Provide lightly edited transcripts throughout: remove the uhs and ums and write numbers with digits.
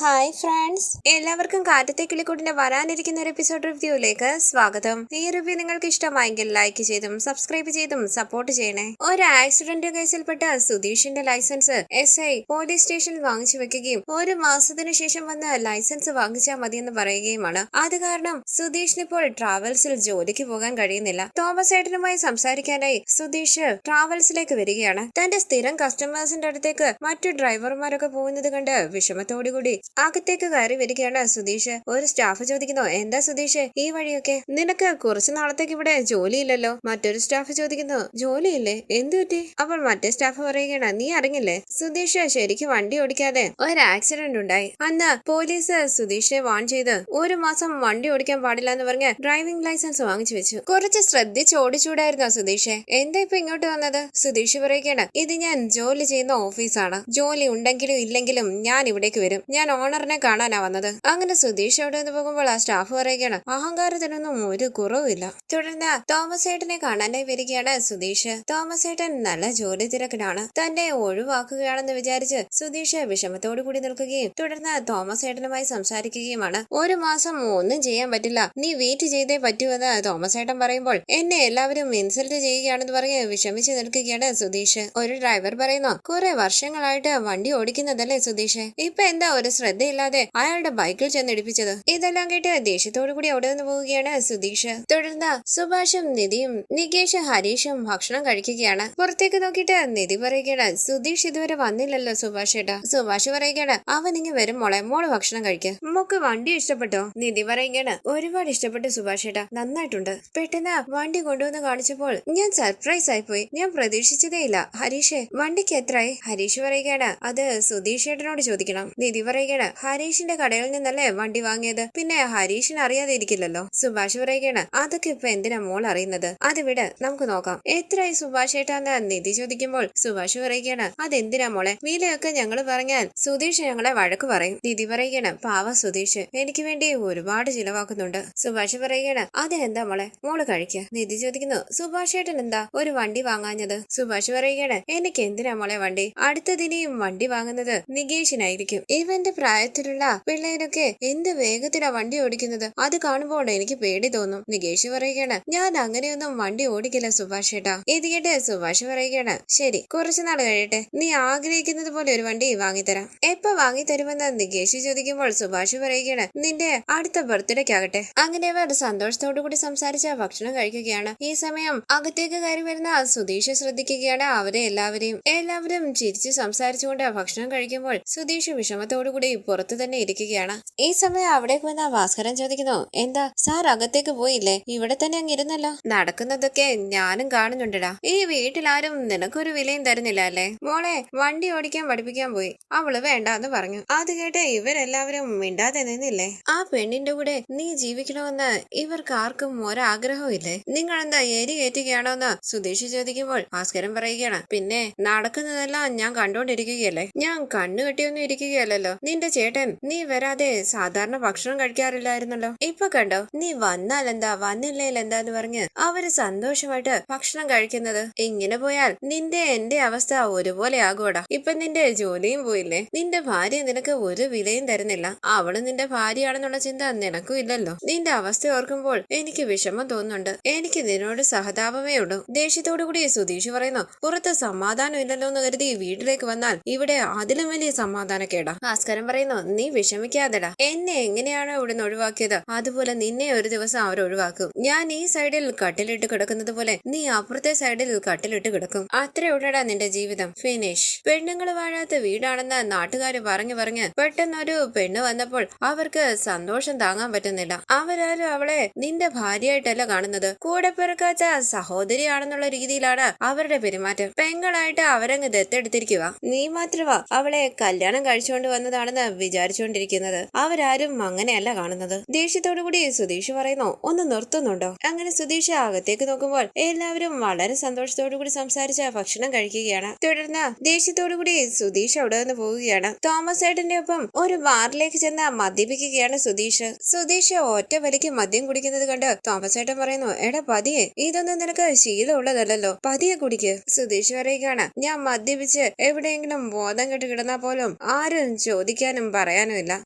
Hi friends, എല്ലാവർക്കും കാറ്റത്തെ കിളിക്കൂട്ടിന്റെ വരാനിരിക്കുന്ന ഒരു എപ്പിസോഡ് റിവ്യൂയിലേക്ക് സ്വാഗതം. ഈ റിവ്യൂ നിങ്ങൾക്ക് ഇഷ്ടമായെങ്കിൽ ലൈക്ക് ചെയ്തും സബ്സ്ക്രൈബ് ചെയ്തും സപ്പോർട്ട് ചെയ്യണേ. ഒരു ആക്സിഡന്റ് കേസിൽപ്പെട്ട സുധീഷിന്റെ ലൈസൻസ് SI പോലീസ് സ്റ്റേഷനിൽ വാങ്ങിച്ചു വെക്കുകയും ഒരു മാസത്തിനു ശേഷം വന്ന് ലൈസൻസ് വാങ്ങിച്ചാൽ മതിയെന്ന് പറയുകയുമാണ്. അത് കാരണം സുധീഷിന് ഇപ്പോൾ ട്രാവൽസിൽ ജോലിക്ക് പോകാൻ കഴിയുന്നില്ല. തോമസ് ഏട്ടനുമായി സംസാരിക്കാനായി സുധീഷ് ട്രാവൽസിലേക്ക് വരികയാണ്. തന്റെ സ്ഥിരം കസ്റ്റമേഴ്സിന്റെ അടുത്തേക്ക് മറ്റു ഡ്രൈവർമാരൊക്കെ പോകുന്നത് കണ്ട് വിഷമത്തോടുകൂടി അകത്തേക്ക് കയറി വരികയാണ് സുധീഷ്. ഒരു സ്റ്റാഫ് ചോദിക്കുന്നു, എന്താ സുധീഷ് ഈ വഴിയൊക്കെ? നിനക്ക് കുറച്ചു നാളത്തേക്ക് ഇവിടെ ജോലിയില്ലല്ലോ? മറ്റൊരു സ്റ്റാഫ് ചോദിക്കുന്നു, ജോലിയില്ലേ, എന്തു പറ്റി? അപ്പോൾ മറ്റേ സ്റ്റാഫ് പറയുകയാണ്, നീ അറിഞ്ഞില്ലേ സുധീഷ് ശരിക്കും വണ്ടി ഓടിക്കാതെ ഒരു ആക്സിഡന്റ് ഉണ്ടായി. അന്ന് പോലീസ് സുധീഷിനെ വാൺ ചെയ്ത് ഒരു മാസം വണ്ടി ഓടിക്കാൻ പാടില്ല എന്ന് പറഞ്ഞ് ഡ്രൈവിംഗ് ലൈസൻസ് വാങ്ങിച്ചു വെച്ചു. കുറച്ച് ശ്രദ്ധിച്ച് ഓടിച്ചൂടായിരുന്നോ സുധീഷെ? എന്താ ഇപ്പൊ ഇങ്ങോട്ട് വന്നത്? സുധീഷ് പറയുകയാണ്, ഇത് ഞാൻ ജോലി ചെയ്യുന്ന ഓഫീസാണ്. ജോലി ഉണ്ടെങ്കിലും ഇല്ലെങ്കിലും ഞാൻ ഇവിടേക്ക് വരും. ഞാൻ ഓണറിനെ കാണാനാ വന്നത്. അങ്ങനെ സുധീഷ് അവിടെ നിന്ന് പോകുമ്പോൾ ആ സ്റ്റാഫ് പറയുകയാണ്, അഹങ്കാരത്തിനൊന്നും ഒരു കുറവുമില്ല. തുടർന്ന് തോമസ് ഏട്ടനെ കാണാനായി വരികയാണ് സുധീഷ്. തോമസ് ഏട്ടൻ നല്ല ജോലി തിരക്കിലാണ്. തന്നെ ഒഴിവാക്കുകയാണെന്ന് വിചാരിച്ച് സുധീഷ് വിഷമത്തോടു കൂടി നിൽക്കുകയും തുടർന്ന് തോമസ് ഏട്ടനുമായി സംസാരിക്കുകയുമാണ്. ഒരു മാസം ഒന്നും ചെയ്യാൻ പറ്റില്ല, നീ വെയിറ്റ് ചെയ്തേ പറ്റൂവെന്ന് തോമസ് ഏട്ടൻ പറയുമ്പോൾ എന്നെ എല്ലാവരും ഇൻസൾട്ട് ചെയ്യുകയാണെന്ന് പറഞ്ഞ് വിഷമിച്ച് നിൽക്കുകയാണ് സുധീഷ്. ഒരു ഡ്രൈവർ പറയുന്നു, കുറെ വർഷങ്ങളായിട്ട് വണ്ടി ഓടിക്കുന്നതല്ലേ സുധീഷ്, ഇപ്പൊ എന്താ ഒരു ശ്രദ്ധയില്ലാതെ അയാളുടെ ബൈക്കിൽ ചെന്നിടിപ്പിച്ചത്? ഇതെല്ലാം കേട്ട് ദേഷ്യത്തോടു കൂടി അവിടെ നിന്ന് പോവുകയാണ് സുധീഷ്. തുടർന്ന് സുഭാഷും നിധിയും നികേഷ് ഹരീഷും ഭക്ഷണം കഴിക്കുകയാണ്. പുറത്തേക്ക് നോക്കിയിട്ട് നിധി പറയുകയാണ്, സുധീഷ് ഇതുവരെ വന്നില്ലല്ലോ സുഭാഷ് ഏട്ടാ. സുഭാഷ് പറയുകയാണ്, അവൻ ഇങ്ങ് വരും മോളെ, മോള് ഭക്ഷണം കഴിക്കുക. മോക്ക് വണ്ടി ഇഷ്ടപ്പെട്ടോ? നിധി പറയുകയാണ്, ഒരുപാട് ഇഷ്ടപ്പെട്ടു സുഭാഷ് ഏട്ടാ, നന്നായിട്ടുണ്ട്. പെട്ടെന്ന് വണ്ടി കൊണ്ടുവന്ന് കാണിച്ചപ്പോൾ ഞാൻ സർപ്രൈസ് ആയിപ്പോയി, ഞാൻ പ്രതീക്ഷിച്ചതേ ഇല്ല. ഹരീഷേ, വണ്ടിക്ക് എത്രയായി? ഹരീഷ് പറയുകയാണ്, അത് സുധീഷ് ഏട്ടനോട് ചോദിക്കണം. നിധി പറയുകയാണ്, ഹരീഷിന്റെ കടയിൽ നിന്നല്ലേ വണ്ടി വാങ്ങിയത്, പിന്നെ ഹരീഷിന് അറിയാതെ ഇരിക്കില്ലല്ലോ. സുഭാഷ് പറയുകയാണ്, അതൊക്കെ ഇപ്പൊ എന്തിനാ മോൾ അറിയുന്നത്, അത് വിട്, നമുക്ക് നോക്കാം. എത്രയായി സുഭാഷ് ഏട്ടാന്ന് നിധി ചോദിക്കുമ്പോൾ സുഭാഷ് പറയുകയാണ്, അതെന്തിനാ മോളെ, വിലയൊക്കെ ഞങ്ങൾ പറഞ്ഞാൽ സുധീഷ് ഞങ്ങളെ വഴക്ക് പറയും. നിധി പറയുകയാണ്, പാവ സുധീഷ് എനിക്ക് വേണ്ടി ഒരുപാട് ചിലവാക്കുന്നുണ്ട്. സുഭാഷ് പറയുകയാണ്, അതിനെന്താ മോളെ, മോള് കഴിക്കുക. നിധി ചോദിക്കുന്നു, സുഭാഷ് ഏട്ടൻ എന്താ ഒരു വണ്ടി വാങ്ങാഞ്ഞത്? സുഭാഷ് പറയുകയാണ്, എനിക്ക് എന്തിനാ മോളെ വണ്ടി, അടുത്തതിനെയും വണ്ടി വാങ്ങുന്നത് നികേഷിനായിരിക്കും. ഇവന്റെ പ്രായത്തിലുള്ള പിള്ളേരൊക്കെ എന്ത് വേഗത്തിലാ വണ്ടി ഓടിക്കുന്നത്, അത് കാണുമ്പോൾ എനിക്ക് പേടി തോന്നും. നികേഷ് പറയുകയാണ്, ഞാൻ അങ്ങനെയൊന്നും വണ്ടി ഓടിക്കില്ല സുഭാഷ് ഏട്ടാ. ഇത് കേട്ട് സുഭാഷ് പറയുകയാണ്, ശരി, കുറച്ചുനാൾ കഴിയട്ടെ, നീ ആഗ്രഹിക്കുന്നത് പോലെ ഒരു വണ്ടി വാങ്ങിത്തരാം. എപ്പോ വാങ്ങിത്തരുമെന്ന് നികേഷ് ചോദിക്കുമ്പോൾ സുഭാഷ് പറയുകയാണ്, നിന്റെ അടുത്ത ബർത്ത്ഡേക്കാകട്ടെ. അങ്ങനെ അവർ സന്തോഷത്തോടു കൂടി സംസാരിച്ച ഭക്ഷണം കഴിക്കുകയാണ്. ഈ സമയം അകത്തേക്ക് കയറി വരുന്ന സുധീഷ് ശ്രദ്ധിക്കുകയാണ് അവരെ എല്ലാവരും ചിരിച്ച് സംസാരിച്ചുകൊണ്ട് ഭക്ഷണം കഴിക്കുമ്പോൾ സുധീഷ് വിഷമത്തോടു കൂടി പുറത്തു തന്നെ ഇരിക്കുകയാണ്. ഈ സമയം അവിടേക്ക് വന്ന ഭാസ്കരൻ ചോദിക്കുന്നു, എന്താ സാർ അകത്തേക്ക് പോയില്ലേ, ഇവിടെ തന്നെ അങ്ങ് ഇരുന്നല്ലോ? നടക്കുന്നതൊക്കെ ഞാനും കാണുന്നുണ്ടടാ. ഈ വീട്ടിലാരും നിനക്കൊരു വിലയും തരുന്നില്ല അല്ലേ? മോളെ വണ്ടി ഓടിക്കാൻ പഠിപ്പിക്കാൻ പോയി, അവള് വേണ്ടാന്ന് പറഞ്ഞു. അത് കേട്ട് ഇവരെല്ലാവരും മിണ്ടാതെ നിന്നില്ലേ? ആ പെണ്ണിന്റെ കൂടെ നീ ജീവിക്കണമെന്ന് ഇവർക്ക് ആർക്കും ഒരാഗ്രഹവും ഇല്ലേ? നിങ്ങളെന്താ എരി കയറ്റുകയാണോന്ന് സുധീഷ് ചോദിക്കുമ്പോൾ ഭാസ്കരൻ പറയുകയാണ്, പിന്നെ നടക്കുന്നതെല്ലാം ഞാൻ കണ്ടോണ്ടിരിക്കുകയല്ലേ, ഞാൻ കണ്ണുകെട്ടിയൊന്നും ഇരിക്കുകയല്ലല്ലോ. നിന്റെ ചേട്ടൻ നീ വരാതെ സാധാരണ ഭക്ഷണം കഴിക്കാറില്ലായിരുന്നല്ലോ, ഇപ്പൊ കണ്ടോ, നീ വന്നാൽ എന്താ വന്നില്ലേൽ എന്താന്ന് പറഞ്ഞ് അവര് സന്തോഷമായിട്ട് ഭക്ഷണം കഴിക്കുന്നത്. ഇങ്ങനെ പോയാൽ നിന്റെ എന്റെ അവസ്ഥ ഒരുപോലെ ആകൂടാ. ഇപ്പൊ നിന്റെ ജോലിയും പോയില്ലേ, നിന്റെ ഭാര്യ നിനക്ക് ഒരു വിലയും തരുന്നില്ല, അവള് നിന്റെ ഭാര്യയാണെന്നുള്ള ചിന്ത നിനക്കും ഇല്ലല്ലോ. നിന്റെ അവസ്ഥ ഓർക്കുമ്പോൾ എനിക്ക് വിഷമം തോന്നുന്നുണ്ട്, എനിക്ക് നിന്നോട് സഹതാപമേ ഉള്ളൂ. ദേഷ്യത്തോടു കൂടി സുധീഷ് പറയുന്നു, പുറത്ത് സമാധാനം ഇല്ലല്ലോ എന്ന് കരുതി വീട്ടിലേക്ക് വന്നാൽ ഇവിടെ അതിലും വലിയ സമാധാനക്കേടാ. ഭാസ്കരൻ പറയുന്നു, നീ വിഷമിക്കാതെടാ, എന്നെ എങ്ങനെയാണോ ഇവിടുന്ന് ഒഴിവാക്കിയത് അതുപോലെ നിന്നെ ഒരു ദിവസം അവർ ഒഴിവാക്കും. ഞാൻ ഈ സൈഡിൽ കട്ടിലിട്ട് കിടക്കുന്നത് പോലെ നീ അപ്പുറത്തെ സൈഡിൽ കട്ടിലിട്ട് കിടക്കും. അത്രേ ഉള്ളടാ നിന്റെ ജീവിതം, ഫിനിഷ്. പെണ്ണുങ്ങൾ വാഴാത്ത വീടാണെന്ന് നാട്ടുകാര് പറഞ്ഞ് പെട്ടെന്നൊരു പെണ്ണ് വന്നപ്പോൾ അവർക്ക് സന്തോഷം താങ്ങാൻ പറ്റുന്നില്ല. അവരാരും അവളെ നിന്റെ ഭാര്യയായിട്ടല്ല കാണുന്നത്, കൂടെ പിറക്കാത്ത സഹോദരിയാണെന്നുള്ള രീതിയിലാണ് അവരുടെ പെരുമാറ്റം. പെങ്ങളായിട്ട് അവരങ്ങ് ദത്തെടുത്തിരിക്കുക. നീ മാത്രമാ അവളെ കല്യാണം കഴിച്ചുകൊണ്ട് വന്നതാണെന്ന് വിചാരിച്ചുകൊണ്ടിരിക്കുന്നത്, അവരാരും അങ്ങനെയല്ല കാണുന്നത്. ദേഷ്യത്തോടു കൂടി സുധീഷ് പറയുന്നു, ഒന്ന് നിർത്തുന്നുണ്ടോ? അങ്ങനെ സുധീഷ് അകത്തേക്ക് നോക്കുമ്പോൾ എല്ലാവരും വളരെ സന്തോഷത്തോടു കൂടി സംസാരിച്ച ഭക്ഷണം കഴിക്കുകയാണ്. തുടർന്ന് ദേഷ്യത്തോടു കൂടി സുധീഷ് അവിടെ നിന്ന് പോവുകയാണ്. തോമസ് ഏട്ടന്റെ ഒപ്പം ഒരു ബാറിലേക്ക് ചെന്ന് മദ്യപിക്കുകയാണ് സുധീഷ് ഒറ്റ വലിക്ക് മദ്യം കുടിക്കുന്നത് കണ്ട് തോമസ് ഏട്ടൻ പറയുന്നു, എടാ പതിയെ, ഇതൊന്നും നിനക്ക് ശീലമുള്ളതല്ലോ, പതിയെ കുടിക്ക്. സുധീഷ് പറയുകയാണ്, ഞാൻ മദ്യപിച്ച് എവിടെയെങ്കിലും ബോധം കെട്ട് കിടന്നാ പോലും ആരും ചോദിക്കാൻ വിളിക്കാനും പറയാനും ഇല്ല.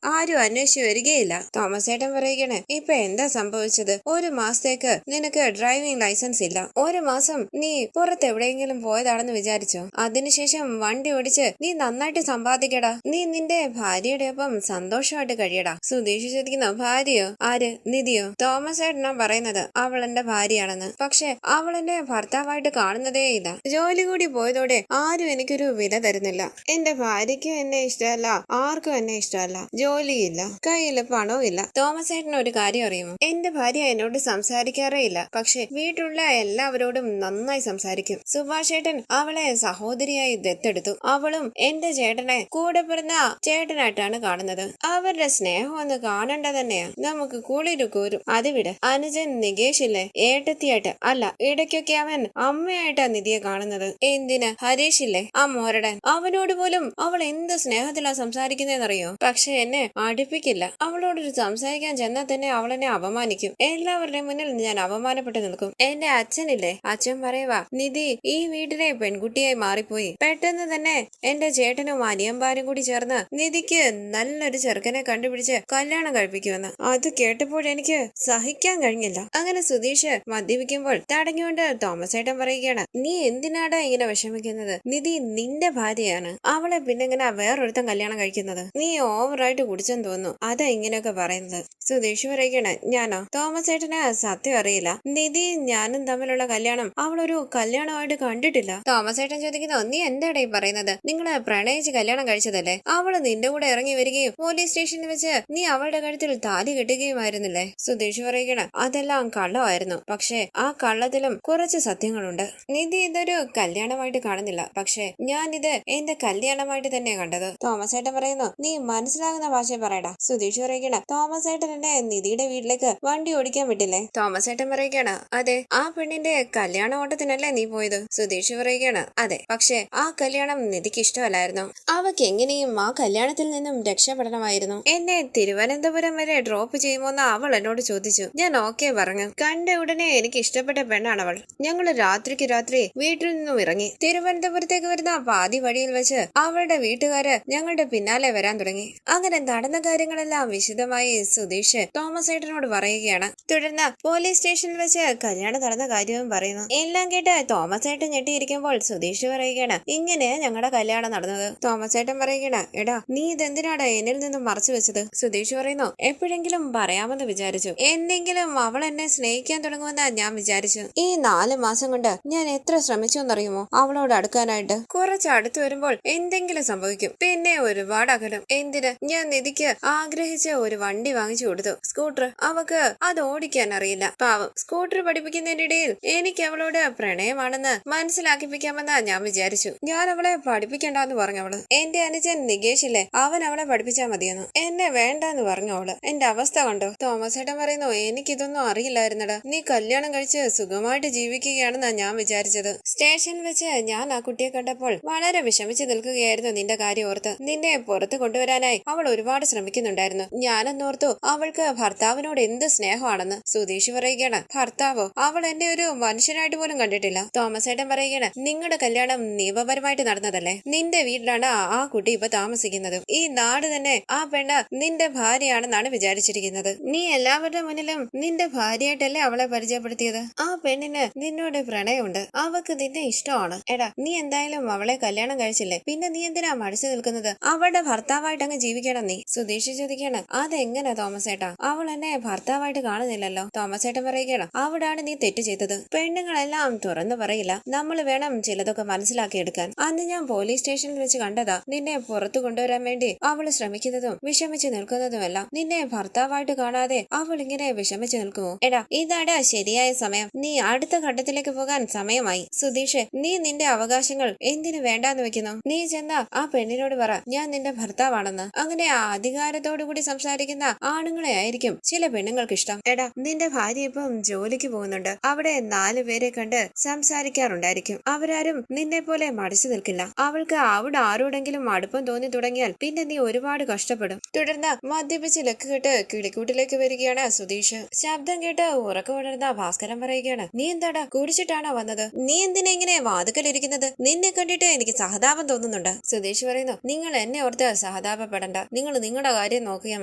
ആരും അന്വേഷിച്ചു വരികയില്ല. തോമസ് ഏട്ടൻ പറയുകയാണ്, ഇപ്പൊ എന്താ സംഭവിച്ചത്? ഒരു മാസത്തേക്ക് നിനക്ക് ഡ്രൈവിംഗ് ലൈസൻസ് ഇല്ല. ഒരു മാസം നീ പുറത്ത് എവിടെയെങ്കിലും പോയതാണെന്ന് വിചാരിച്ചോ? അതിനുശേഷം വണ്ടി ഓടിച്ച് നീ നന്നായിട്ട് സമ്പാദിക്കടാ. നീ നിന്റെ ഭാര്യയുടെ ഒപ്പം സന്തോഷമായിട്ട് കഴിയടാ. സുധീഷ് ചോദിക്കുന്ന, ഭാര്യയോ? ആര്? നിധിയോ? തോമസ് ഏട്ടനാ പറയുന്നത് അവൾ എന്റെ ഭാര്യയാണെന്ന്. പക്ഷെ അവൾ എന്നെ ഭർത്താവായിട്ട് കാണുന്നതേ ഇല്ല. ജോലി കൂടി പോയതോടെ ആരും എനിക്കൊരു വില തരുന്നില്ല. എന്റെ ഭാര്യയ്ക്കും എന്നെ ഇഷ്ടമല്ല, ആർക്കും എന്നെ ഇഷ്ടമല്ല. ജോലിയില്ല, കയ്യില് പണവും ഇല്ല. തോമസ് ഏട്ടന് ഒരു കാര്യം അറിയുമോ? എന്റെ ഭാര്യ എന്നോട് സംസാരിക്കാറേ ഇല്ല. പക്ഷെ വീട്ടിലുള്ള എല്ലാവരോടും നന്നായി സംസാരിക്കും. സുഭാഷ് ഏട്ടൻ അവളെ സഹോദരിയായി ദത്തെടുത്തു. അവളും എന്റെ ചേട്ടനെ കൂടെ പിറന്ന ചേട്ടനായിട്ടാണ് കാണുന്നത്. അവരുടെ സ്നേഹം ഒന്ന് കാണേണ്ട തന്നെയാ. നമുക്ക് കുളിരു കൂരും. അത് വിട്. അനുജൻ നികേഷ് ഇല്ലേ, ഏട്ടത്തിയായിട്ട് അല്ല, ഇടയ്ക്കൊക്കെ അവൻ അമ്മയായിട്ടാ നിധിയെ കാണുന്നത്. എന്തിന്? ഹരീഷ് ഇല്ലേ, ആ മോരടൻ, അവനോട് പോലും അവൾ എന്ത് സ്നേഹത്തിലാ സംസാരിക്കുന്നതെന്നറിയോ? പക്ഷെ എന്നെ അടുപ്പിക്കില്ല. അവളോടൊരു സംസാരിക്കാൻ ചെന്നാൽ തന്നെ അവൾ എന്നെ അപമാനിക്കും. എല്ലാവരുടെയും മുന്നിൽ ഞാൻ അപമാനപ്പെട്ടു നിൽക്കും. എന്റെ അച്ഛനില്ലേ, അച്ഛൻ പറയുവാ, നിധി ഈ വീട്ടിലെ പെൺകുട്ടിയായി മാറിപ്പോയി. പെട്ടെന്ന് തന്നെ എന്റെ ചേട്ടനും അനിയന്മാരും കൂടി ചേർന്ന് നിധിക്ക് നല്ലൊരു ചെറുക്കനെ കണ്ടുപിടിച്ച് കല്യാണം കഴിപ്പിക്കുമെന്ന്. അത് കേട്ടപ്പോഴെനിക്ക് സഹിക്കാൻ കഴിഞ്ഞില്ല. അങ്ങനെ സുധീഷ് മദ്യപിക്കുമ്പോൾ തടഞ്ഞുകൊണ്ട് തോമസ് ഏട്ടൻ പറയുകയാണ്, നീ എന്തിനാടാ ഇങ്ങനെ വിഷമിക്കുന്നത്? നിധി നിന്റെ ഭാര്യയാണ്. അവളെ പിന്നെങ്ങനെ വേറൊരുത്തൻ കല്യാണം കഴിക്കുന്നത്? നീ ഓവറായിട്ട് കുടിച്ചെന്ന് തോന്നുന്നു, അതാ ഇങ്ങനെയൊക്കെ പറയുന്നത്. സുധീഷ് പറയുകയാണ്, ഞാനോ? തോമസ് ഏട്ടന് സത്യം അറിയില്ല. നിധിയും ഞാനും തമ്മിലുള്ള കല്യാണം അവളൊരു കല്യാണമായിട്ട് കണ്ടിട്ടില്ല. തോമസ് ഏട്ടൻ ചോദിക്കുന്നു, നീ എന്താടാ ഈ പറയുന്നത്? നിങ്ങള് പ്രണയിച്ച് കല്യാണം കഴിച്ചതല്ലേ? അവള് നിന്റെ കൂടെ ഇറങ്ങി വരികയും പോലീസ് സ്റ്റേഷനിൽ വെച്ച് നീ അവളുടെ കഴുത്തിൽ താലി കെട്ടുകയുമായിരുന്നില്ലേ? സുധീഷ് പറയുകയാണ്, അതെല്ലാം കള്ളമായിരുന്നു. പക്ഷെ ആ കള്ളത്തിലും കുറച്ച് സത്യങ്ങളുണ്ട്. നിധി ഇതൊരു കല്യാണമായിട്ട് കാണുന്നില്ല, പക്ഷെ ഞാൻ ഇത് എന്റെ കല്യാണമായിട്ട് തന്നെ കണ്ടത്. തോമസ് ഏട്ടൻ പറയുന്നു, നീ മനസ്സിലാകുന്ന ഭാഷ പറയടാ. സുധീഷ് പറയുകയാണ്, തോമസ് ഏട്ടൻ എന്നെ നിധിയുടെ വീട്ടിലേക്ക് വണ്ടി ഓടിക്കാൻ വിട്ടില്ലേ? തോമസ് ഏട്ടൻ പറയുകയാണ്, അതെ. ആ പെണ്ണിന്റെ കല്യാണ ഓട്ടത്തിനല്ലേ നീ പോയത്? സുധീഷ് പറയുകയാണ്, അതെ. പക്ഷെ ആ കല്യാണം നിധിക്ക് ഇഷ്ടമല്ലായിരുന്നു. അവക്ക് എങ്ങനെയും ആ കല്യാണത്തിൽ നിന്നും രക്ഷപ്പെടണമായിരുന്നു. എന്നെ തിരുവനന്തപുരം വരെ ഡ്രോപ്പ് ചെയ്യുമോന്ന് അവൾ എന്നോട് ചോദിച്ചു. ഞാൻ ഓക്കെ പറഞ്ഞു. കണ്ട ഉടനെ എനിക്ക് ഇഷ്ടപ്പെട്ട പെണ്ണാണ് അവൾ. ഞങ്ങള് രാത്രിക്ക് രാത്രി വീട്ടിൽ നിന്നും ഇറങ്ങി. തിരുവനന്തപുരത്തേക്ക് വരുന്ന പാതി വഴിയിൽ വെച്ച് അവളുടെ വീട്ടുകാര് ഞങ്ങളുടെ പിന്നാലെ വരാൻ തുടങ്ങി. അങ്ങനെ നടന്ന കാര്യങ്ങളെല്ലാം വിശദമായി സുധീഷ് തോമസ് ഏട്ടനോട് പറയുകയാണ്. തുടർന്ന് പോലീസ് സ്റ്റേഷനിൽ വെച്ച് കല്യാണം നടന്ന കാര്യവും പറയുന്നു. എല്ലാം കേട്ട് തോമസ് ഏട്ടൻ ഞെട്ടിയിരിക്കുമ്പോൾ സുധീഷ് പറയുകയാണ്, ഇങ്ങനെയാ ഞങ്ങളുടെ കല്യാണം നടന്നത്. തോമസ് ഏട്ടൻ പറയുകയാണ്, എടാ നീ ഇതെന്തിനാടാ എന്നിൽ നിന്നും മറച്ചു വെച്ചത്? സുധീഷ് പറയുന്നു, എപ്പോഴെങ്കിലും പറയാമെന്ന് വിചാരിച്ചു. എന്തെങ്കിലും അവൾ എന്നെ സ്നേഹിക്കാൻ തുടങ്ങുമെന്ന് ഞാൻ വിചാരിച്ചു. ഈ 4 മാസം കൊണ്ട് ഞാൻ എത്ര ശ്രമിച്ചു എന്നറിയുമോ അവളോട് അടുക്കാനായിട്ട്? കുറച്ച് അടുത്ത് വരുമ്പോൾ എന്തെങ്കിലും സംഭവിക്കും, പിന്നെ ഒരുപാട് അകലും. എന്തിന്? ഞാൻ നിധിക്ക് ആഗ്രഹിച്ച ഒരു വണ്ടി വാങ്ങിച്ചു കൊടുത്തു, സ്കൂട്ടർ. അവക്ക് അത് ഓടിക്കാൻ അറിയില്ല. പാവം. സ്കൂട്ടർ പഠിപ്പിക്കുന്നതിനിടയിൽ എനിക്ക് അവളോട് പ്രണയമാണെന്ന് മനസ്സിലാക്കിപ്പിക്കാമെന്ന് ഞാൻ വിചാരിച്ചു. ഞാൻ അവളെ പഠിപ്പിക്കണ്ടെന്ന് പറഞ്ഞവള്. എന്റെ അനുജൻ നികേഷ് ഇല്ലേ, അവൻ അവളെ പഠിപ്പിച്ചാൽ മതിയെന്നു. എന്നെ വേണ്ടെന്ന് പറഞ്ഞു അവള്. എന്റെ അവസ്ഥ കണ്ടോ? തോമസ് ഏട്ടൻ പറയുന്നു, എനിക്കിതൊന്നും അറിയില്ലായിരുന്നടാ. നീ കല്യാണം കഴിച്ച് സുഖമായിട്ട് ജീവിക്കുകയാണെന്നാ ഞാൻ വിചാരിച്ചത്. സ്റ്റേഷനിൽ വെച്ച് ഞാൻ ആ കുട്ടിയെ കണ്ടപ്പോൾ വളരെ വിഷമിച്ച് നിൽക്കുകയായിരുന്നു നിന്റെ കാര്യം ഓർത്ത്. നിന്നെ പുറത്ത് കൊണ്ടുവരാനായി അവൾ ഒരുപാട് ശ്രമിക്കുന്നുണ്ടായിരുന്നു. ഞാനെന്നോർത്തു അവൾക്ക് ഭർത്താവിനോട് എന്ത് സ്നേഹമാണെന്ന്. സുധീഷ് പറയുകയാണ്, ഭർത്താവോ? അവൾ എന്നെ ഒരു മനുഷ്യനായിട്ട് പോലും കണ്ടിട്ടില്ല. തോമസ് ഏട്ടൻ പറയുകയാണ്, നിങ്ങളുടെ കല്യാണം നിയമപരമായിട്ട് നടന്നതല്ലേ? നിന്റെ വീട്ടിലാണ് ആ കുട്ടി ഇപ്പൊ താമസിക്കുന്നത്. ഈ നാട് തന്നെ ആ പെണ്ണ് നിന്റെ ഭാര്യയാണെന്നാണ് വിചാരിച്ചിരിക്കുന്നത്. നീ എല്ലാവരുടെ മുന്നിലും നിന്റെ ഭാര്യയായിട്ടല്ലേ അവളെ പരിചയപ്പെടുത്തിയത്. ആ പെണ്ണിന് നിന്നോട് പ്രണയമുണ്ട്. അവക്ക് നിന്നെ ഇഷ്ടമാണ്. എടാ നീ എന്തായാലും അവളെ കല്യാണം കഴിച്ചില്ലേ, പിന്നെ നീ എന്തിനാ മടിച്ചു നിൽക്കുന്നത്? അവളുടെ ഭർത്താവായിട്ട് അങ്ങ് ജീവിക്കണം നീ. സുധീഷ് ചോദിക്കാണ്, അതെങ്ങനെ തോമസ് ഏട്ടാ? അവൾ എന്നെ ഭർത്താവായിട്ട് കാണുന്നില്ലല്ലോ. തോമസ് ഏട്ടൻ പറയുകയാണ്, അവിടാണ് നീ തെറ്റ് ചെയ്തത്. പെണ്ണുങ്ങളെല്ലാം തുറന്നു പറയില്ല. നമ്മൾ വേണം ചിലതൊക്കെ മനസ്സിലാക്കിയെടുക്കാൻ. അന്ന് ഞാൻ പോലീസ് സ്റ്റേഷനിൽ വെച്ച് കണ്ടതാ നിന്നെ പുറത്തു കൊണ്ടുവരാൻ വേണ്ടി അവള് ശ്രമിക്കുന്നതും വിഷമിച്ച് നിൽക്കുന്നതുമെല്ലാം. നിന്നെ ഭർത്താവായിട്ട് കാണാതെ അവൾ ഇങ്ങനെ വിഷമിച്ച് നിൽക്കുമോ? എടാ ഇതാടാ ശരിയായ സമയം. നീ അടുത്ത ഘട്ടത്തിലേക്ക് പോകാൻ സമയമായി. സുധീഷ്, നീ നിന്റെ അവകാശങ്ങൾ എന്തിനു വേണ്ടാന്ന് വെക്കുന്നു? നീ ചെന്ന ആ പെണ്ണിനോട് പറ ഞാൻ നിന്റെ ഭർത്താവാണെന്ന്. അങ്ങനെ അധികാരത്തോടു കൂടി സംസാരിക്കുന്ന ആണുങ്ങളെ ആയിരിക്കും ചില പെണ്ണുങ്ങൾക്ക് ഇഷ്ടം. എടാ നിന്റെ ഭാര്യ ഇപ്പം ജോലിക്ക് പോകുന്നുണ്ട്. അവിടെ 4 പേരെ കണ്ട് സംസാരിക്കാറുണ്ടായിരിക്കും. അവരാരും നിന്നെ പോലെ മടിച്ചു നിൽക്കില്ല. അവൾക്ക് അവിടെ ആരോടെങ്കിലും അടുപ്പം തോന്നി തുടങ്ങിയാൽ പിന്നെ നീ ഒരുപാട് കഷ്ടപ്പെടും. തുടർന്ന് മദ്യപിച്ച് ലക്ക് കെട്ട് കിളിക്കൂട്ടിലേക്ക് വരികയാണ് സുധീഷ്. ശബ്ദം കേട്ട് ഉറക്കം ഉണർന്ന ഭാസ്കരൻ പറയുകയാണ്, നീ എന്താടാ കുടിച്ചിട്ടാണോ വന്നത്? നീ എന്തിനാ ഇങ്ങനെ വാതുക്കലിരിക്കുന്നത്? നിന്നെ കണ്ടിട്ട് എനിക്ക് സഹതാപം തോന്നുന്നുണ്ട്. സുധീഷ് പറയുന്നു, നിങ്ങൾ എന്നെ ഓർത്ത് സഹതാപപ്പെടണ്ട, നിങ്ങൾ നിങ്ങളുടെ കാര്യം നോക്കിയാൽ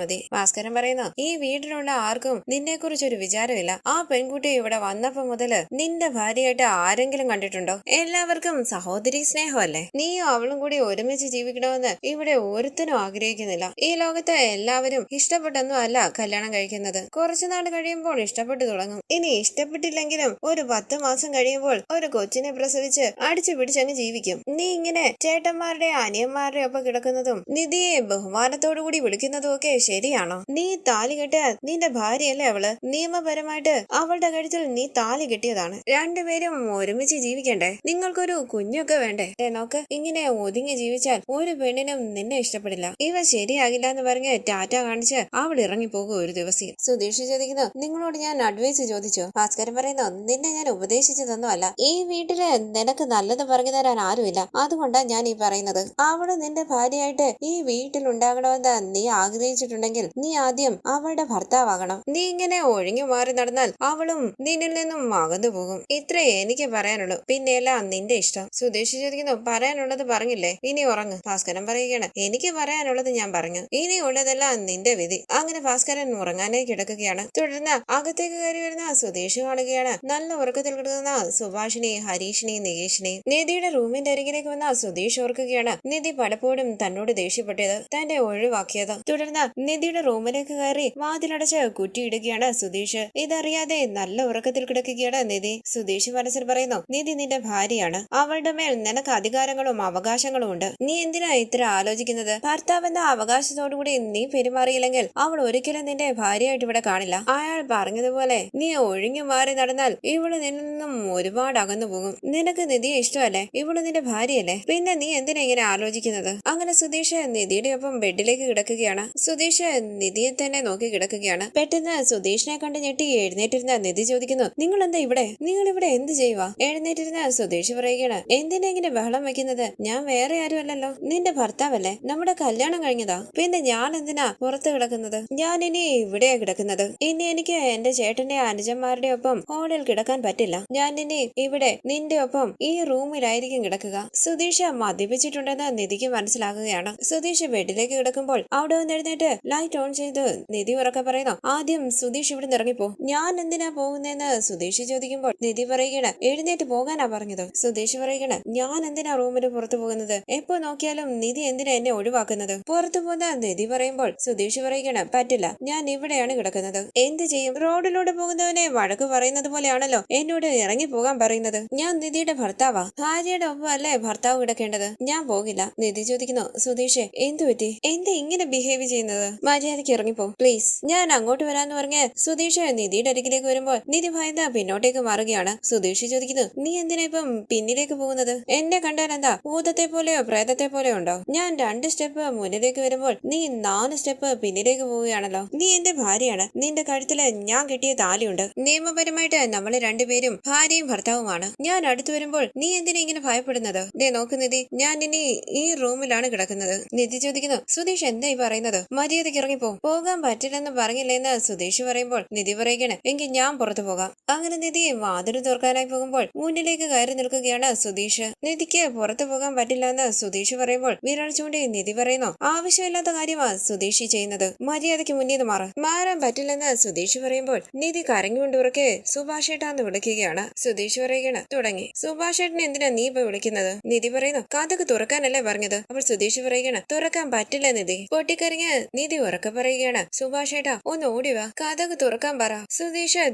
മതി. ഭാസ്കരൻ പറയുന്നു, ഈ വീട്ടിലുള്ള ആർക്കും നിന്നെ കുറിച്ചൊരു വിചാരമില്ല. ആ പെൺകുട്ടി ഇവിടെ വന്നപ്പോ മുതല് നിന്റെ ഭാര്യയായിട്ട് ആരെങ്കിലും കണ്ടിട്ടുണ്ടോ? എല്ലാവർക്കും സഹോദരി സ്നേഹമല്ലേ? നീയും അവളും കൂടി ഒരുമിച്ച് ജീവിക്കണമെന്ന് ഇവിടെ ഒരുത്തനും ആഗ്രഹിക്കുന്നില്ല. ഈ ലോകത്ത് എല്ലാവരും ഇഷ്ടപ്പെട്ടൊന്നും അല്ല കല്യാണം കഴിക്കുന്നത്. കുറച്ചുനാൾ കഴിയുമ്പോൾ ഇഷ്ടപ്പെട്ടു തുടങ്ങും. ഇനി ഇഷ്ടപ്പെട്ടില്ലെങ്കിലും ഒരു 10 മാസം കഴിയുമ്പോൾ ഒരു കൊച്ചിനെ പ്രസവിച്ച് അടിച്ചു പിടിച്ചങ്ങ് ജീവിക്കും. നീ ഇങ്ങനെ ചേട്ടന്മാരുടെ അനിയന്മാരുടെ ഒപ്പം കിടക്കുന്നതും നിധിയെ ബഹുമാനത്തോടു കൂടി വിളിക്കുന്നതും ഒക്കെ ശരിയാണോ? നീ താലി കെട്ട് നിന്റെ ഭാര്യയല്ലേ അവള്? നിയമപരമായിട്ട് അവളുടെ കഴുത്തിൽ നീ താലി കെട്ടിയതാണ്. രണ്ടുപേരും ഒരുമിച്ച് ജീവിക്കണ്ടേ? നിങ്ങൾക്കൊരു കുഞ്ഞൊക്കെ വേണ്ടേ? നോക്ക്, ഇങ്ങനെ ഒതുങ്ങി ജീവിച്ചാൽ ഒരു പെണ്ണിനും നിന്നെ ഇഷ്ടപ്പെടില്ല. ഇവ ശരിയാകില്ല എന്ന് പറഞ്ഞ് ടാറ്റ കാണിച്ച് അവൾ ഇറങ്ങിപ്പോകും ഒരു ദിവസം. സുധീഷ് ചോദിക്കുന്നു, നിങ്ങളോട് ഞാൻ അഡ്വൈസ് ചോദിച്ചോ? ഭാസ്കരൻ പറയുന്നു, നിന്നെ ഞാൻ ഉപദേശിച്ചതൊന്നും അല്ല. ഈ വീട്ടില് നിനക്ക് നല്ലത് പറഞ്ഞു തരാൻ ആരുമില്ല. അതുകൊണ്ടാ ഞാൻ ഈ പറയുന്നത്. അവള് നിന്റെ ഭാര്യയായിട്ട് ഈ വീട്ടിൽ ഉണ്ടാകണമെന്ന് നീ ആഗ്രഹിച്ചിട്ടുണ്ടെങ്കിൽ നീ ആദ്യം അവളുടെ ഭർത്താവാകണം. നീ ഇങ്ങനെ ഒഴിഞ്ഞു മാറി നടന്നാൽ അവളും നിന്നിൽ നിന്നും അകന്നു പോകും. ഇത്രേ എനിക്ക് പറയാനുള്ളൂ. പിന്നെല്ലാം നിന്റെ ഇഷ്ടം. സുധീഷ് ചോദിക്കുന്നു, പറയാനുള്ളത് പറഞ്ഞില്ലേ? ഇനി ഉറങ്ങ്. ഭാസ്കരൻ പറയുകയാണ്, എനിക്ക് പറയാനുള്ളത് ഞാൻ പറഞ്ഞു. ഇനി ഉള്ളതെല്ലാം നിന്റെ വിധി. അങ്ങനെ ഭാസ്കരൻ ഉറങ്ങാനായി കിടക്കുകയാണ്. തുടർന്ന് അകത്തേക്ക് കയറി വരുന്ന സുധീഷ് കാണുകയാണ് നല്ല ഉറക്കത്തിൽ കിടക്കുന്ന സുഭാഷിനി, ഹരീഷിനി, നികേഷിനി. നിധിയുടെ റൂമിന്റെ അരികിലേക്ക് വന്ന സുധീഷ് ഓർക്കുകയാണ് നിധി പലപ്പോഴും തന്നോട് ദേഷ്യപ്പെട്ടത്, തന്റെ ഒഴിവാക്കിയത്. തുടർന്ന് നിധിയുടെ റൂമിലേക്ക് കയറി വാതിലടച്ച് കുറ്റിയിടുകയാണ് സുധീഷ്. ഇതറിയാതെ നല്ല ഉറക്കത്തിൽ കിടക്കുകയാണ് നിധി. സുധീഷ് മനസ്സിൽ പറയുന്നു, നിധി നിന്റെ ഭാര്യയാണ്. അവളുടെ മേൽ നിനക്ക് അധികാരങ്ങളും അവകാശങ്ങളും ഉണ്ട്. നീ എന്തിനാ ഇത്ര ആലോചിക്കുന്നത്? ഭർത്താവെന്ന അവകാശത്തോടുകൂടി നീ പെരുമാറിയില്ലെങ്കിൽ അവൾ ഒരിക്കലും നിന്റെ ഭാര്യയായിട്ട് ഇവിടെ കാണില്ല. അയാൾ പറഞ്ഞതുപോലെ നീ ഒഴിഞ്ഞു മാറി നടന്നാൽ ഇവള് നിന്നിൽ നിന്നും ഒരുപാട് അകന്നു പോകും. നിനക്ക് നിധിയെ ഇഷ്ടമല്ലേ? ഇവള് നിന്റെ ഭാര്യയല്ലേ? പിന്നെ നീ എന്തിനാ ഇങ്ങനെ ആലോചിക്കുന്നത്? അങ്ങനെ സുധീഷ് നിധിയുടെ ഒപ്പം ബെഡിലേക്ക് കിടക്കുകയാണ്. സുധീഷ് നിധിയെ തന്നെ നോക്കി കിടക്കുകയാണ്. പെട്ടെന്ന് സുധീഷിനെ കണ്ട് ഞെട്ടി എഴുന്നേറ്റിരുന്ന നിധി ചോദിക്കുന്നു, നിങ്ങൾ എന്താ ഇവിടെ? നിങ്ങൾ ഇവിടെ എന്ത് ചെയ്യുക? എഴുന്നേറ്റിരുന്ന സുധീഷ് പറയുകയാണ്, എന്തിനാ ഇങ്ങനെ ബഹളം വെക്കുന്നത്? ഞാൻ വേറെ ആരും അല്ലല്ലോ, നിന്റെ ഭർത്താവല്ലേ? നമ്മുടെ കല്യാണം കഴിഞ്ഞതാ. പിന്നെ ഞാൻ എന്തിനാ പുറത്ത് കിടക്കുന്നത്? ഞാൻ ഇനി ഇവിടെയാ കിടക്കുന്നത്. ഇനി എനിക്ക് എന്റെ ചേട്ടന്റെ അനുജന്മാരുടെ ഒപ്പം ഹോളിൽ കിടക്കാൻ പറ്റില്ല. ഞാൻ ഇനി ഇവിടെ നിന്റെ ഒപ്പം ഈ റൂമിലായിരിക്കും കിടക്കുക. സുധീഷ് മദ്യപിച്ചിട്ടുണ്ടെന്ന് നിധിക്ക് മനസ്സിലാകുകയാണ്. സുധീഷ് ബെഡിലേക്ക് കിടക്കുമ്പോൾ അവിടെ വന്ന് എഴുന്നേറ്റ് ലൈറ്റ് ഓൺ ചെയ്ത് നിധി ഉറക്കെ പറയുന്നു, ആദ്യം സുധീഷ് ഇവിടെ ഇറങ്ങിപ്പോ. ഞാൻ എന്തിനാ പോകുന്നതെന്ന് സുധീഷ് ചോദിക്കുമ്പോൾ നിധി പറയുകയാണ്, എഴുന്നേറ്റ് പോകാനാ പറഞ്ഞത്. സുധീഷ് പറയുകയാണ്, ഞാൻ എന്തിനാ റൂമിന് പുറത്തു പോകുന്നത്? എപ്പോ നോക്കിയാലും നിധി എന്തിനാ എന്നെ ഒഴിവാക്കുന്നത്? പുറത്തു പോകുന്ന നിധി പറയുമ്പോൾ സുധീഷ് പറയുകയാണ്, പറ്റില്ല, ഞാൻ ഇവിടെയാണ് കിടക്കുന്നത്. എന്ത് ചെയ്യും? റോഡിലൂടെ പോകുന്നവനെ വഴക്ക് പറയുന്നത് പോലെയാണല്ലോ എന്നോട് ഇറങ്ങി പോകാൻ പറയുന്നത്. ഞാൻ നിധിയുടെ ഭർത്താവാ. ഭാര്യയുടെ ഒപ്പം അല്ലേ ഭർത്താവ് കിടക്കേണ്ടത്? ഞാൻ പോകില്ല. നിധി ചോദിക്കുന്നു, സുധീഷ് എന്തു പറ്റി? എന്താ ഇങ്ങനെ ബിഹേവ് ചെയ്യുന്നത്? മര്യാദയ്ക്ക് ഇറങ്ങിപ്പോ പ്ലീസ്. ഞാൻ അങ്ങോട്ട് വരാന്ന് പറഞ്ഞ് സുധീഷ് നിധിയുടെ അരികിലേക്ക് വരുമ്പോൾ നിധി ഭയന്ന് പിന്നോട്ടേക്ക് മാറുകയാണ്. സുധീഷ് ചോദിക്കുന്നു, നീ എന്തിനാ ഇപ്പം പിന്നിലേക്ക് പോകുന്നത്? എന്നെ കണ്ടാൽ എന്താ ഭൂതത്തെ പോലെയോ പ്രേതത്തെ പോലെയോ ഉണ്ടോ? ഞാൻ 2 സ്റ്റെപ്പ് മുന്നിലേക്ക് വരുമ്പോൾ നീ 4 സ്റ്റെപ്പ് പിന്നിലേക്ക് പോവുകയാണല്ലോ. നീ എന്റെ ഭാര്യയാണ്. നിന്റെ കഴുത്തില് ഞാൻ കെട്ടിയ താലിയുണ്ട്. നിയമപരമായിട്ട് നമ്മൾ രണ്ടുപേരും ഭാര്യയും ഭർത്താവുമാണ്. ഞാൻ അടുത്തു വരുമ്പോൾ നീ എന്തിനാ ഇങ്ങനെ ഭയപ്പെടുന്നത്? നോക്ക് നിധി, ഞാൻ ഇനി ഈ റൂമിലാണ് കിടക്കുന്നത്. നിധി ചോദിക്കുന്നു, സുധീഷ് എന്തായി പറയുന്നത്? മര്യാദയ്ക്ക് ഇറങ്ങിപ്പോ. പോകാൻ പറ്റില്ലെന്ന് പറഞ്ഞില്ലെന്ന് സുധീഷ് പറയുമ്പോൾ നിധി പറയുകയാണ്, എങ്കിൽ ഞാൻ പുറത്തു പോകാം. അങ്ങനെ നിധി വാതിൽ തുറക്കാനായി പോകുമ്പോൾ മുന്നിലേക്ക് കയറി നിൽക്കുകയാണ് സുധീഷ്. നിധിക്ക് പുറത്തു പോകാൻ പറ്റില്ല എന്ന് സുധീഷ് പറയുമ്പോൾ വിരൽ ചൂണ്ടി നിധി പറയുന്നു, ആവശ്യമില്ലാത്ത കാര്യമാ സുധീഷ് ചെയ്യുന്നത്. മര്യാദയ്ക്ക് മുന്നിൽ മാറാൻ പറ്റില്ലെന്ന് സുധീഷ് പറയുമ്പോൾ നിധി കരഞ്ഞുകൊണ്ട് ഉറക്കെ സുഭാഷേട്ടാന്ന് വിളിക്കുകയാണ്. സുധീഷ് പറയുകയാണ്, തുടങ്ങി. സുഭാഷേട്ടനെ എന്തിനാ നീ ഇപ്പൊ വിളിക്കുന്നത്? നിധി പറയുന്നു, കഥക്ക് തുറക്കാനല്ലേ പറഞ്ഞത്? അപ്പോൾ സുധീഷ് പറയുകയാണ്, തുറക്കാൻ പറ്റില്ല നിധി. പൊട്ടിക്കറിഞ്ഞ് നിധി ഉറക്കെ പറയുകയാണ്, സുഭാഷേട്ടാ ഒന്ന് ഓടിവാ, കഥക്ക് തുറക്കാൻ പറ. സുധീഷ്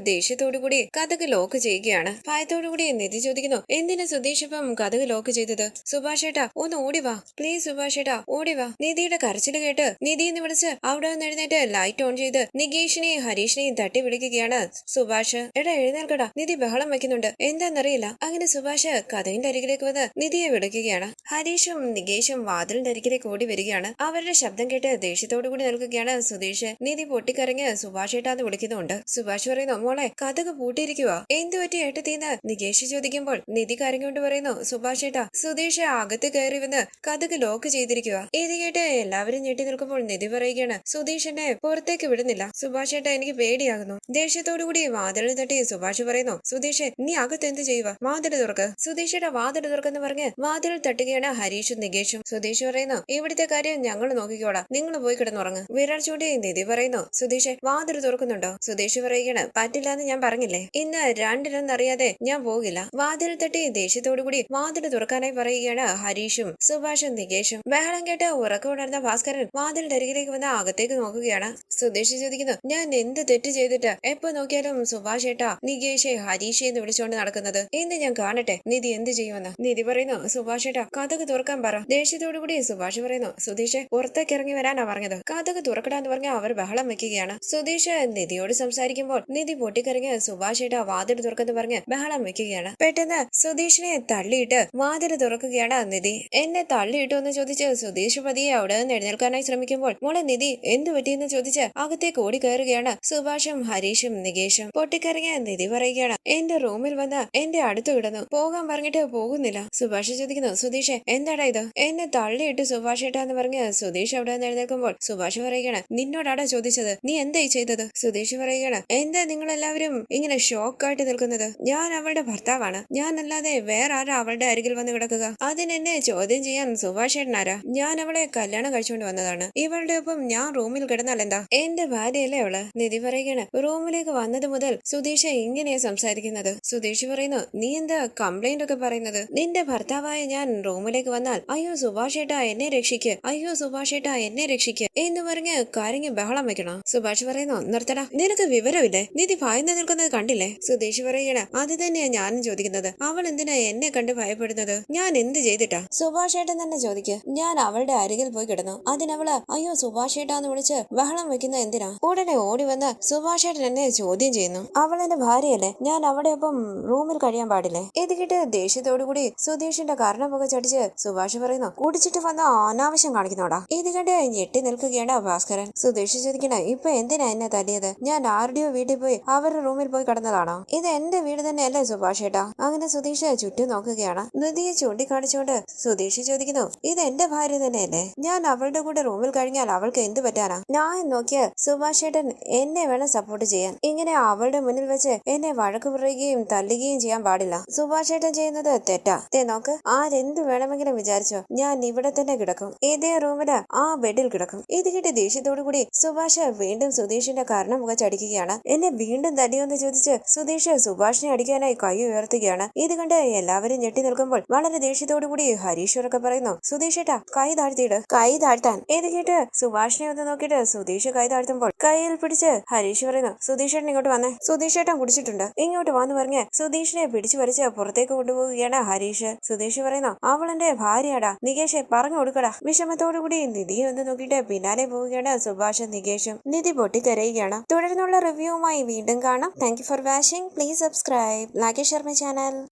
ദേഷ്യത്തോടു കൂടി കഥക്ക് ലോക്ക് ചെയ്യുകയാണ്. ഭയത്തോടു കൂടി നിധി ചോദിക്കുന്നു, എന്തിനാ സുധീഷ് ഇപ്പം കഥക്ക് ലോക്ക് ചെയ്തത്? സുഭാഷേട്ടാ ഒന്ന് ഓടിവാ പ്ലീസ്, സുഭാഷേട്ടാ ഓടിവാ. നിധിയുടെ കരച്ചിൽ കേട്ട് നിധി എന്ന് വിളിച്ച് അവിടെ നിന്ന് എഴുന്നേറ്റ് ലൈറ്റ് ഓൺ ചെയ്ത് നികേഷിനെയും ഹരീഷിനെയും തട്ടി വിളിക്കുകയാണ് സുഭാഷ്. എടാ എഴുന്നേൽക്കടാ, നിധി ബഹളം വെക്കുന്നുണ്ട്, എന്താന്നറിയില്ല. അങ്ങനെ സുഭാഷ് കഥയുടെ അരികിലേക്ക് വന്ന് നിധിയെ വിളിക്കുകയാണ്. ഹരീഷും നികേഷും വാതിലിന്റെ അരികിലേക്ക് ഓടി വരികയാണ്. അവരുടെ ശബ്ദം കേട്ട് ദേഷ്യത്തോടു കൂടി നിൽക്കുകയാണ് സുധീഷ്. നിധി പൊട്ടിക്കരഞ്ഞ് സുഭാഷേട്ടാന്ന് വിളിക്കുന്നുണ്ട്. സുഭാഷ് പറയുന്നു, മോളെ കഥക് പൂട്ടിയിരിക്കുക, എന്തു പറ്റി ഏട്ടത്തിന്ന് നികേഷ് ചോദിക്കുമ്പോൾ നിധി കരഞ്ഞുകൊണ്ട് പറയുന്നു, സുഭാഷേട്ടാ സുധീഷ് അകത്ത് കയറി വന്ന് കഥക് ലോക്ക് ചെയ്തിരിക്കുക. ഇത് കേട്ട് എല്ലാവരും ഞെട്ടി നിൽക്കുമ്പോൾ നിധി പറയുകയാണ്, സുധീഷ് എന്നെ പുറത്തേക്ക് വിടുന്നില്ല. സുഭാഷേട്ടാ എനിക്ക് പേടിയാകുന്നു. ദേഷ്യത്തോടു കൂടി വാതിലിൽ തട്ടി സുഭാഷ് പറയുന്നു, സുധീഷ് നീ അകത്ത് എന്ത് ചെയ്യുക? വാതിൽ തുറക്ക്. സുധീഷയുടെ വാതിൽ തുറക്കെന്ന് പറഞ്ഞ് വാതിൽ തട്ടുകയാണ് ഹരീഷും നികേഷും. സുധീഷ് പറയുന്നു, ഇവിടെ ഇവിടുത്തെ കാര്യം ഞങ്ങൾ നോക്കിക്കോളാം, നിങ്ങൾ പോയി കിടന്നുറങ്ങ്. വിരൽ ചൂണ്ടി നിധി പറയുന്നു. സുധീഷ് വാതിൽ തുറക്കുന്നുണ്ടോ? സുധീഷ് പറയുകയാണ്, പറ്റില്ല എന്ന് ഞാൻ പറഞ്ഞില്ലേ, ഇന്ന് രണ്ടിനൊന്നറിയാതെ ഞാൻ പോകില്ല. വാതിൽ തട്ടി ദേഷ്യത്തോടുകൂടി വാതിൽ തുറക്കാനായി പറയുകയാണ് ഹരീഷും സുഭാഷും നികേഷും. ബഹളം കേട്ട് ഉറക്കം ഉണർന്ന ഭാസ്കരൻ വാതിലിന്റെ അരികിലേക്ക് വന്ന് അകത്തേക്ക് നോക്കുകയാണ്. സുധീഷ് ചോദിക്കുന്നു, ഞാൻ എന്ത് തെറ്റ് ചെയ്തിട്ട് എപ്പോ നോക്കിയാലും സുഭാഷ് ഏട്ടാ, നികേഷെ, ഹരീഷെ എന്ന് വിളിച്ചുകൊണ്ട് നടക്കുന്നത്? ഇന്ന് ഞാൻ കാണട്ടെ നിധി എന്ത് ചെയ്യുമെന്ന്. നിധി പറയുന്നു, സുഭാഷ് ഏട്ടാ കഥക് തുറക്കാൻ പറ. ദേഷ്യത്തോടുകൂടി സുഭാഷ് പറയുന്നു, സുധീഷെ പുറത്തേക്ക് ഇറങ്ങി വരാനാ പറഞ്ഞത്, കഥക് തുറക്കടാന്ന് പറഞ്ഞ അവർ ബഹളം വെക്കുകയാണ്. സുധീഷ് നിധിയോട് സംസാരിക്കുമ്പോൾ നിധി പൊട്ടിക്കറിഞ്ഞ് സുഭാഷ് ഏട്ടാ വാതിൽ തുറക്കെന്ന് പറഞ്ഞ് ബഹളം വെക്കുകയാണ്. പെട്ടെന്ന് സുധീഷിനെ തള്ളിയിട്ട് വാതിൽ തുറക്കുകയാണ് നിധി. എന്നെ തള്ളിയിട്ടു എന്ന് ചോദിച്ച് സുധീഷ് പതിയെ അവിടെ നിന്ന് എഴുന്നേൽക്കാനായി ശ്രമിക്കുമ്പോൾ മോളെ നിധി എന്തു പറ്റിയെന്ന് ചോദിച്ച് അകത്തേക്ക് ഓടി കയറുകയാണ് സുഭാഷും ഹരീഷും നികേഷും. പൊട്ടിക്കറിഞ്ഞ നിധി പറയുകയാണ്, എന്റെ റൂമിൽ വന്ന് എന്റെ അടുത്ത് കിടന്നു, പോകാൻ പറഞ്ഞിട്ട് പോകുന്നില്ല. സുഭാഷ് ചോദിക്കുന്നു, സുധീഷ് എന്താടാ ഇത്? എന്നെ തള്ളിയിട്ട് സുഭാഷ് ഏട്ടാ എന്ന് പറഞ്ഞ് സുധീഷ് അവിടെ നിന്ന് എഴുന്നേൽക്കുമ്പോൾ സുഭാഷ് പറയുകയാണ്, നിന്നോടാടാ ചോദിച്ചത്, നീ എന്തായി ചെയ്തത്? സുധീഷ് പറയുകയാണ്, എന്താ നിങ്ങൾ എല്ലാവരും ഇങ്ങനെ ഷോക്കായിട്ട് നിൽക്കുന്നത്? ഞാൻ അവളുടെ ഭർത്താവാണ്, ഞാനല്ലാതെ വേറെ ആരാ അവളുടെ അരികിൽ വന്ന് കിടക്കുക? അതിനെന്നെ ചോദ്യം ചെയ്യാൻ സുഭാഷ് ഏട്ടനാരാ? ഞാൻ അവളെ കല്യാണം കഴിച്ചുകൊണ്ട് വന്നതാണ്, ഇവളുടെ ഒപ്പം ഞാൻ റൂമിൽ കിടന്നാൽ എന്താ? എന്റെ ഭാര്യയല്ലേ അവള്. നിധി പറയുകയാണ്, റൂമിലേക്ക് വന്നത് മുതൽ സുധീഷ് ഇങ്ങനെയാ സംസാരിക്കുന്നത്. സുധീഷ് പറയുന്നു, നീ എന്താ കംപ്ലൈന്റ് ഒക്കെ പറയുന്നത്? നിന്റെ ഭർത്താവായ ഞാൻ റൂമിലേക്ക് വന്നാൽ അയ്യോ സുഭാഷ് ഏട്ടാ എന്നെ രക്ഷിക്ക്, അയ്യോ സുഭാഷ് ഏട്ടാ എന്നെ രക്ഷിക്ക് എന്ന് പറഞ്ഞ് കരഞ്ഞ് ബഹളം വെക്കണം. സുഭാഷ് പറയുന്നു, നിർത്തടാ, നിനക്ക് വിവരമില്ലേ? നിധി ഭയന്ന് നിൽക്കുന്നത് കണ്ടില്ലേ? സുധീഷ് പറയുകയാണ്, അത് തന്നെയാ ഞാനും ചോദിക്കുന്നത്, അവൾ എന്തിനാ എന്നെ കണ്ട് ഭയപ്പെടുന്നത്? ഞാൻ എന്ത് ചെയ്തിട്ടാ? സുഭാഷ് ഏട്ടൻ തന്നെ ചോദിക്ക്. ഞാൻ അവളുടെ അരികിൽ പോയി കിടന്നു, അതിനവള് അയ്യോ സുഭാഷ് ഏട്ടാന്ന് വിളിച്ച് ബഹളം വെക്കുന്ന എന്തിനാ? ഉടനെ ഓടി വന്ന് സുഭാഷ് ഏട്ടൻ എന്നെ ചോദ്യം ചെയ്യുന്നു. അവൾ എന്റെ ഭാര്യയല്ലേ, ഞാൻ അവിടെ ഒപ്പം റൂമിൽ കഴിയാൻ പാടില്ലേ? ഇത് കേട്ട് ദേഷ്യത്തോടുകൂടി സുധീഷിന്റെ കർണമൊക്കെ ചടിച്ച് സുഭാഷ് പറയുന്നു, കുടിച്ചിട്ട് വന്ന അനാവശ്യം കാണിക്കുന്നോടാ. ഇത് കണ്ട് ഞെട്ടി നിൽക്കുകയാണ് ഭാസ്കരൻ. സുധീഷ് ചോദിക്കണ, ഇപ്പൊ എന്തിനാ എന്നെ തല്ലിയത്? ഞാൻ ആരുടെയോ വീട്ടിൽ പോയി അവരുടെ റൂമിൽ പോയി കിടന്നതാണോ? ഇത് എന്റെ വീട് തന്നെയല്ലേ സുഭാഷ് ഏട്ടാ? അങ്ങനെ സുധീഷ് ചുറ്റും നോക്കുകയാണ്. നിധിയെ ചൂണ്ടിക്കാണിച്ചുകൊണ്ട് സുധീഷ് ചോദിക്കുന്നു, ഇത് എന്റെ ഭാര്യ തന്നെയല്ലേ? ഞാൻ അവളുടെ കൂടെ റൂമിൽ കഴിഞ്ഞാൽ അവൾക്ക് എന്ത് പറ്റാനാ? ഞാൻ നോക്കിയ സുഭാഷ് ഏട്ടൻ എന്നെ വേണം സപ്പോർട്ട് ചെയ്യാൻ, ഇങ്ങനെ അവളുടെ മുന്നിൽ വെച്ച് എന്നെ വഴക്ക് പറയുകയും തല്ലുകയും ചെയ്യാൻ പാടില്ല. സുഭാഷ് ഏട്ടൻ ചെയ്യുന്നത് തെറ്റാ. നോക്ക്, ആരെന്ത് വേണമെങ്കിലും വിചാരിച്ചോ, ഞാൻ ഇവിടെ തന്നെ കിടക്കും, ഇതേ റൂമില് ആ ബെഡിൽ കിടക്കും. ഇത് കേട്ട് ദേഷ്യത്തോടു കൂടി സുഭാഷ് വീണ്ടും സുധീഷിന്റെ കർണം മുഖച്ചടിക്കുകയാണ്. എന്നെ വീണ്ടും തല്ലിയോന്ന് ചോദിച്ച് സുധീഷ് സുഭാഷിനെ അടിക്കാനായി കൈ ഉയർത്തുകയാണ്. ഇത് കണ്ട് എല്ലാവരും ഞെട്ടി നിൽക്കുമ്പോൾ വളരെ ദേഷ്യത്തോടു കൂടി ഹരീഷ് ഉറക്കെ പറയുന്നു, സുധീഷ് ഏട്ടാ കൈ താഴ്ത്തിയിട്. കൈ താഴ്ത്താൻ. ഇത് കേട്ട് സുഭാഷിനെ ഒന്ന് നോക്കിയിട്ട് സുധീഷ് കൈ താഴ്ത്തുമ്പോൾ കൈയിൽ പിടിച്ച് ഹരീഷ് പറയുന്നു, സുധീഷ് ഏട്ടൻ ഇങ്ങോട്ട് വന്നേ, സുധീഷ് ഏട്ടൻ കുടിച്ചിട്ടുണ്ട്, ഇങ്ങോട്ട് വന്ന് പറഞ്ഞ് സുധീഷിനെ പിടിച്ചു വലിച്ച് പുറത്തേക്ക് കൊണ്ടുപോവുകയാണ് ഹരീഷ്. സുധീഷ് പറയുന്നു, അവൾ എന്റെ ഭാര്യയാടാ, നികേഷെ പറഞ്ഞു കൊടുക്കടാ. വിഷമത്തോടുകൂടി നിധി ഒന്ന് നോക്കിയിട്ട് പിന്നാലെ പോവുകയാണ് സുഭാഷും നികേഷും. നിധി പൊട്ടിക്കരയുകയാണ്. തുടർന്നുള്ള റിവ്യൂവുമായി വീണ്ടും കാണാം. Thank you for watching. Please subscribe, like, share my channel.